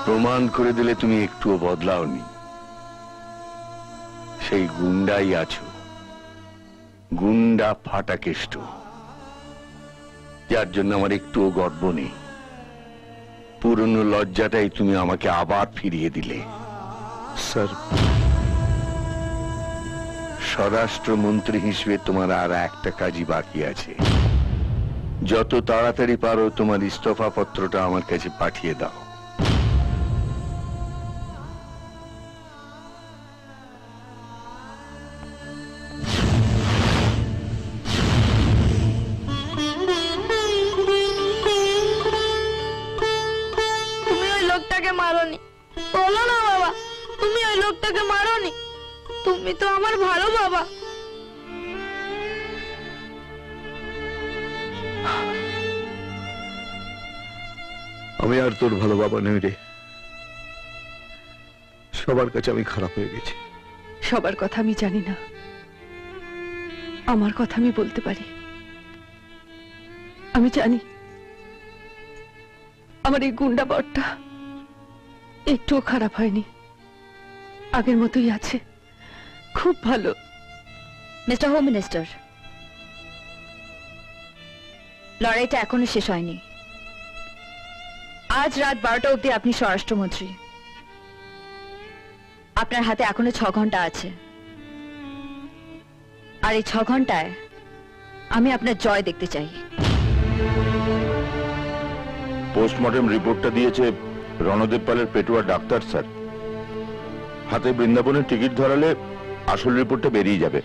প্রমাণ করে দিলে তুমি একটুও বদলাওনি, সেই গুন্ডাই আছো, গুন্ডা ফাটাকেষ্ট, যার জন্য আমার একটুও গর্ব নেই। পুরনো লজ্জাটাই তুমি আমাকে আবার ফিরিয়ে দিলে। স্যার, স্বরাষ্ট্রমন্ত্রী হিসেবে তোমার আর একটা কাজই বাকি আছে। যত তাড়াতাড়ি পারো তোমার ইস্তফা পত্রটা আমার কাছে পাঠিয়ে দাও। তুমি ওই লোকটাকে মারোনি, বলো না বাবা, তুমি ওই লোকটাকে মারোনি। তুমি তো আমার ভালো বাবা। আমি আর তোর ভালো বাবা নই রে। সবার কাছে আমি খারাপ হয়ে গেছি। সবার কথা আমি জানি না, আমার কথা আমি বলতে পারি। আমি জানি আমার এই গুন্ডা বরটা একটুও খারাপ হয়নি, আগের মতোই আছে, খুব ভালো। মিস্টার হোম মিনিস্টার, লড়াইটা এখনো শেষ হয়নি। আজ রাত 12টা অবধি আপনি স্বরাষ্ট্রমন্ত্রী। আপনার হাতে এখনো 6 ঘন্টা আছে, আর এই 6 ঘন্টায় আমি আপনার জয় দেখতে চাই। পোস্টমর্টম রিপোর্টটা দিয়েছে রণদেব পালের পেটুয়া ডাক্তার স্যার। হাতে বৃন্দাবনের টিকিট ধরালে আসল রিপোর্টটা বেরিয়ে যাবে।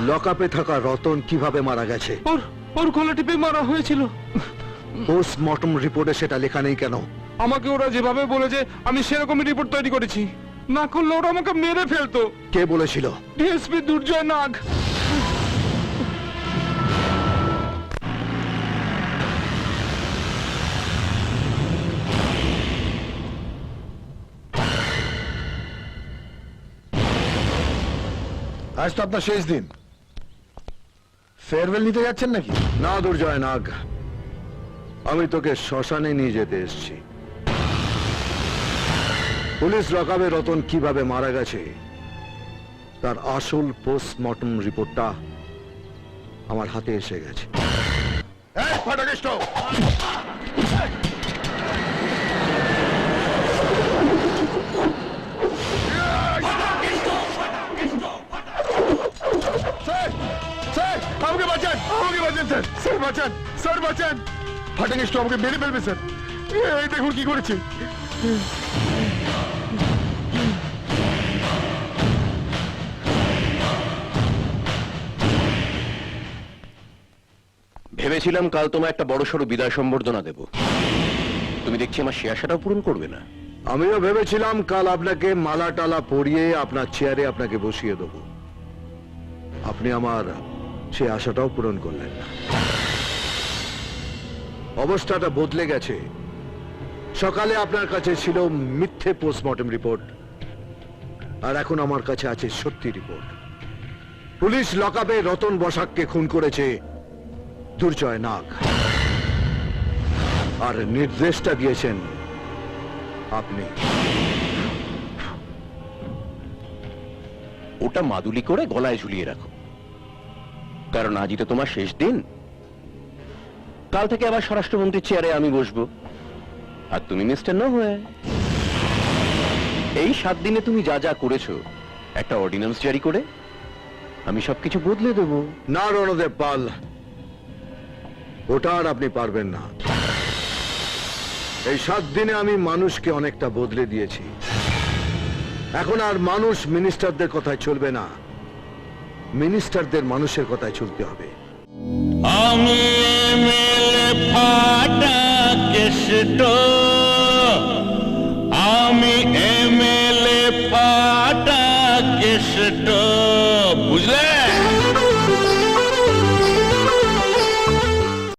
লকআপে থাকা রতন কিভাবে মারা গেছে? ওর গলা টিপে মারা হয়েছিল। পোস্টমর্টম রিপোর্টে সেটা লেখা নেই কেন? আমাকে ওরা যেভাবে বলেছে আমি সেরকমই রিপোর্ট তৈরি করেছি, না করলে ওরা আমাকে মেরে ফেলতো। কে বলেছিল? ডিএসপি দুর্জয় নাগ। আজ তো আপনার শেষ দিন, ফেয়ারওয়েল নিতে যাচ্ছেন নাকি? না দুর্জয় নাগ, আমি তোকে শ্মশানে নিয়ে যেতে এসেছি। পুলিশ লকআপে রতন কিভাবে মারা গেছে তার আসল পোস্টমর্টম রিপোর্টটা আমার হাতে এসে গেছে। আমাকে বাঁচান, আমাকে বাঁচান স্যার, স্যার বাঁচান, স্যার বাঁচান। ফাটাকেষ্ট আমাকে মেরে ফেলবে স্যার। এই দেখুন কি করেছে। ভেবেছিলাম কাল তোমায় একটা বড়সড় বিদায় সম্বর্ধনা দেব, তুমি দেখছি আমার সে আশাটাও পূরণ করবে না। আমিও ভেবেছিলাম কাল আপনাকে মালা টালা পরিয়ে আপনার চেয়ারে আপনাকে বসিয়ে দেব, আপনি আমার সে আশাটাও পূরণ করলেন না। অবস্থাটা বদলে গেছে। সকালে আপনার কাছে ছিল মিথ্যে পোস্টমর্টম রিপোর্ট, আর এখন আমার কাছে আছে সত্যি রিপোর্ট। পুলিশ লকআপে রতন বসাককে খুন করেছে দুর্জয় নাগ, আর নির্দেশটা দিয়েছেন আপনি। ওটা মাদুলি করে গলায় ঝুলিয়ে রাখো, কারণ আজ এটা তোমার শেষ দিন। কাল থেকে আবার স্বরাষ্ট্রমন্ত্রীর চেয়ারে আমি বসবো, আর তুমি মিস্টার না হয়ে। এই 7 দিনে তুমি যা যা করেছো একটা অর্ডিন্যান্স জারি করে আমি সবকিছু বদলে দেব। না রণদেব পাল, ওটা আর আপনি পারবেন না। এই 7 দিনে আমি মানুষকে অনেকটা বদলে দিয়েছি। এখন আর মানুষ মিনিস্টারদের কথায় চলবে না, মিনিস্টারদের মানুষের কথায় চলতে হবে। আমি এমএলএ ফাটাকেষ্ট, আমি এমএলএ ফাটাকেষ্ট, বুঝলে